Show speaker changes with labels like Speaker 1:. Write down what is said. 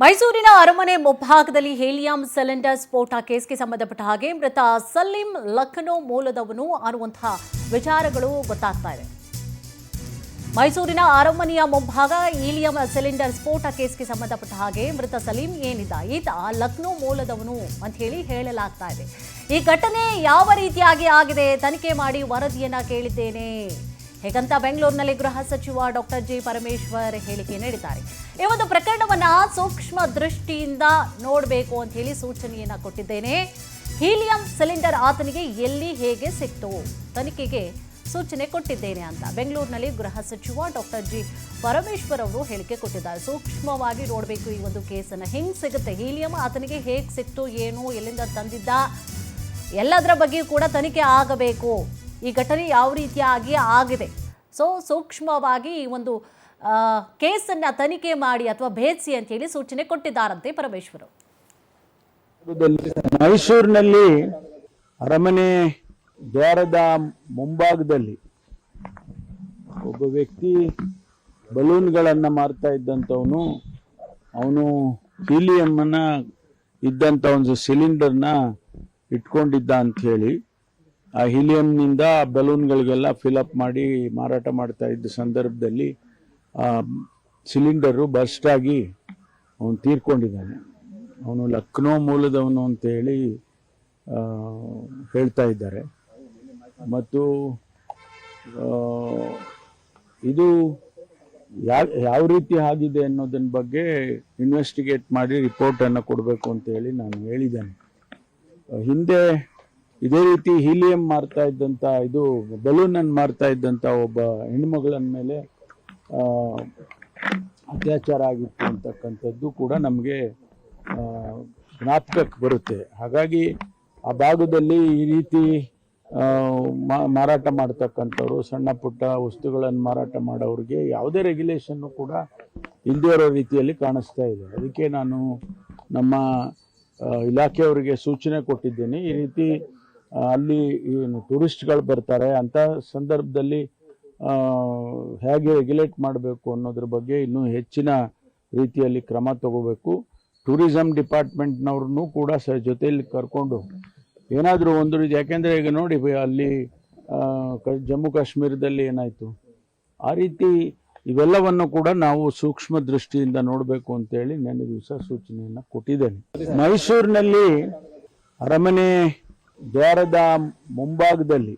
Speaker 1: ಮೈಸೂರಿನ ಅರಮನೆ ಮುಂಭಾಗದಲ್ಲಿ ಹೀಲಿಯಂ ಸಿಲಿಂಡರ್ ಸ್ಫೋಟ ಕೇಸ್ಗೆ ಸಂಬಂಧಪಟ್ಟ ಹಾಗೆ ಮೃತ ಸಲೀಂ ಲಖನೌ ಮೂಲದವನು ಅನ್ನುವಂತಹ ವಿಚಾರಗಳು ಗೊತ್ತಾಗ್ತಾ ಇದೆ. ಮೈಸೂರಿನ ಅರಮನೆಯ ಮುಂಭಾಗ ಹೀಲಿಯಂ ಸಿಲಿಂಡರ್ ಸ್ಫೋಟ ಕೇಸ್ಗೆ ಸಂಬಂಧಪಟ್ಟ ಹಾಗೆ ಮೃತ ಸಲೀಂ ಏನಿದ್ದ ಈತ ಲಖನೌ ಮೂಲದವನು ಅಂತ ಹೇಳಲಾಗ್ತಾ ಇದೆ. ಈ ಘಟನೆ ಯಾವ ರೀತಿಯಾಗಿ ಆಗಿದೆ ತನಿಖೆ ಮಾಡಿ ವರದಿಯನ್ನ ಕೇಳಿದ್ದೇನೆ ಹೇಗಂತ ಬೆಂಗಳೂರಿನಲ್ಲಿ ಗೃಹ ಸಚಿವ ಡಾಕ್ಟರ್ ಜಿ ಪರಮೇಶ್ವರ್ ಹೇಳಿಕೆ ನೀಡಿದ್ದಾರೆ. ಈ ಒಂದು ಪ್ರಕರಣವನ್ನ ಸೂಕ್ಷ್ಮ ದೃಷ್ಟಿಯಿಂದ ನೋಡಬೇಕು ಅಂತ ಹೇಳಿ ಸೂಚನೆಯನ್ನ ಕೊಟ್ಟಿದ್ದೇನೆ. ಹೀಲಿಯಂ ಸಿಲಿಂಡರ್ ಆತನಿಗೆ ಎಲ್ಲಿ ಹೇಗೆ ಸಿಕ್ತು ತನಿಖೆಗೆ ಸೂಚನೆ ಕೊಟ್ಟಿದ್ದೇನೆ ಅಂತ ಬೆಂಗಳೂರಿನಲ್ಲಿ ಗೃಹ ಸಚಿವ ಡಾಕ್ಟರ್ ಜಿ ಪರಮೇಶ್ವರ್ ಅವರು ಹೇಳಿಕೆ ಕೊಟ್ಟಿದ್ದಾರೆ. ಸೂಕ್ಷ್ಮವಾಗಿ ನೋಡಬೇಕು ಈ ಒಂದು ಕೇಸನ್ನು, ಹೆಂಗ್ ಸಿಗುತ್ತೆ ಹೀಲಿಯಂ ಆತನಿಗೆ ಹೇಗೆ ಸಿಕ್ತು, ಏನು ಎಲ್ಲಿಂದ ತಂದಿದ್ದ, ಎಲ್ಲದರ ಬಗ್ಗೆಯೂ ಕೂಡ ತನಿಖೆ ಆಗಬೇಕು. ಈ ಘಟನೆ ಯಾವ ರೀತಿಯಾಗಿ ಆಗಿದೆ, ಸೂಕ್ಷ್ಮವಾಗಿ ಈ ಒಂದು ಕೇಸನ್ನು ತನಿಖೆ ಮಾಡಿ ಅಥವಾ ಭೇದಿಸಿ ಅಂತ ಹೇಳಿ ಸೂಚನೆ ಕೊಟ್ಟಿದ್ದಾರಂತೆ ಪರಮೇಶ್ವರ್.
Speaker 2: ಮೈಸೂರಿನಲ್ಲಿ ಅರಮನೆ ದ್ವಾರದ ಮುಂಭಾಗದಲ್ಲಿ ಒಬ್ಬ ವ್ಯಕ್ತಿ ಬಲೂನ್ಗಳನ್ನ ಮಾರ್ತಾ ಇದ್ದಂಥವನು, ಅವನು ಹೀಲಿಯಂ ಅನ್ನ ಇದ್ದಂಥ ಒಂದು ಸಿಲಿಂಡರ್ನ ಇಟ್ಕೊಂಡಿದ್ದ ಅಂತ ಹೇಳಿ ಆ ಹೀಲಿಯಂನಿಂದ ಬಲೂನ್ಗಳಿಗೆಲ್ಲ ಫಿಲಪ್ ಮಾಡಿ ಮಾರಾಟ ಮಾಡ್ತಾ ಇದ್ದ ಸಂದರ್ಭದಲ್ಲಿ ಆ ಸಿಲಿಂಡರು ಬರ್ಸ್ಟ್ ಆಗಿ ಅವನು ತೀರ್ಕೊಂಡಿದ್ದಾನೆ. ಅವನು ಲಕ್ನೋ ಮೂಲದವನು ಅಂತ ಹೇಳಿ ಹೇಳ್ತಾ ಇದ್ದಾರೆ. ಮತ್ತು ಇದು ಯಾವ ರೀತಿ ಆಗಿದೆ ಅನ್ನೋದನ್ನ ಬಗ್ಗೆ ಇನ್ವೆಸ್ಟಿಗೇಟ್ ಮಾಡಿ ರಿಪೋರ್ಟನ್ನು ಕೊಡಬೇಕು ಅಂತ ಹೇಳಿ ನಾನು ಹೇಳಿದ್ದೇನೆ. ಹಿಂದೆ ಇದೇ ರೀತಿ ಹೀಲಿಯಂ ಮಾರ್ತಾ ಇದ್ದಂಥ, ಇದು ಬಲೂನ್ ಅನ್ನು ಮಾರ್ತಾ ಇದ್ದಂಥ ಒಬ್ಬ ಹೆಣ್ಮಗಳ ಮೇಲೆ ಅತ್ಯಾಚಾರ ಆಗಿತ್ತು ಅಂತಕ್ಕಂಥದ್ದು ಕೂಡ ನಮಗೆ ಜ್ಞಾಪಕಕ್ಕೆ ಬರುತ್ತೆ. ಹಾಗಾಗಿ ಆ ಭಾಗದಲ್ಲಿ ಈ ರೀತಿ ಮಾರಾಟ ಮಾಡ್ತಕ್ಕಂಥವ್ರು, ಸಣ್ಣ ಪುಟ್ಟ ವಸ್ತುಗಳನ್ನು ಮಾರಾಟ ಮಾಡೋರಿಗೆ ಯಾವುದೇ ರೆಗ್ಯುಲೇಷನ್ನು ಕೂಡ ಇಲ್ಲದೇ ಇರೋ ರೀತಿಯಲ್ಲಿ ಕಾಣಿಸ್ತಾ ಇದೆ. ಅದಕ್ಕೆ ನಾನು ನಮ್ಮ ಇಲಾಖೆಯವರಿಗೆ ಸೂಚನೆ ಕೊಟ್ಟಿದ್ದೇನೆ. ಈ ರೀತಿ ಅಲ್ಲಿ ಏನು ಟೂರಿಸ್ಟ್ಗಳು ಬರ್ತಾರೆ ಅಂತ ಸಂದರ್ಭದಲ್ಲಿ ಹೇಗೆ ರೆಗ್ಯುಲೇಟ್ ಮಾಡಬೇಕು ಅನ್ನೋದ್ರ ಬಗ್ಗೆ ಇನ್ನೂ ಹೆಚ್ಚಿನ ರೀತಿಯಲ್ಲಿ ಕ್ರಮ ತಗೋಬೇಕು. ಟೂರಿಸಂ ಡಿಪಾರ್ಟ್ಮೆಂಟ್ನವ್ರನ್ನೂ ಕೂಡ ಜೊತೆಯಲ್ಲಿ ಕರ್ಕೊಂಡು ಏನಾದರೂ ಒಂದು ರೀತಿ, ಯಾಕೆಂದರೆ ಈಗ ನೋಡಿ ಅಲ್ಲಿ ಜಮ್ಮು ಕಾಶ್ಮೀರದಲ್ಲಿ ಏನಾಯಿತು, ಆ ರೀತಿ ಇವೆಲ್ಲವನ್ನು ಕೂಡ ನಾವು ಸೂಕ್ಷ್ಮ ದೃಷ್ಟಿಯಿಂದ ನೋಡಬೇಕು ಅಂತೇಳಿ ನೆನ್ನೆ ದಿವಸ ಸೂಚನೆಯನ್ನು ಕೊಟ್ಟಿದ್ದೇನೆ. ಮೈಸೂರಿನಲ್ಲಿ ಅರಮನೆ ದ್ವಾರದ ಮುಂಭಾಗದಲ್ಲಿ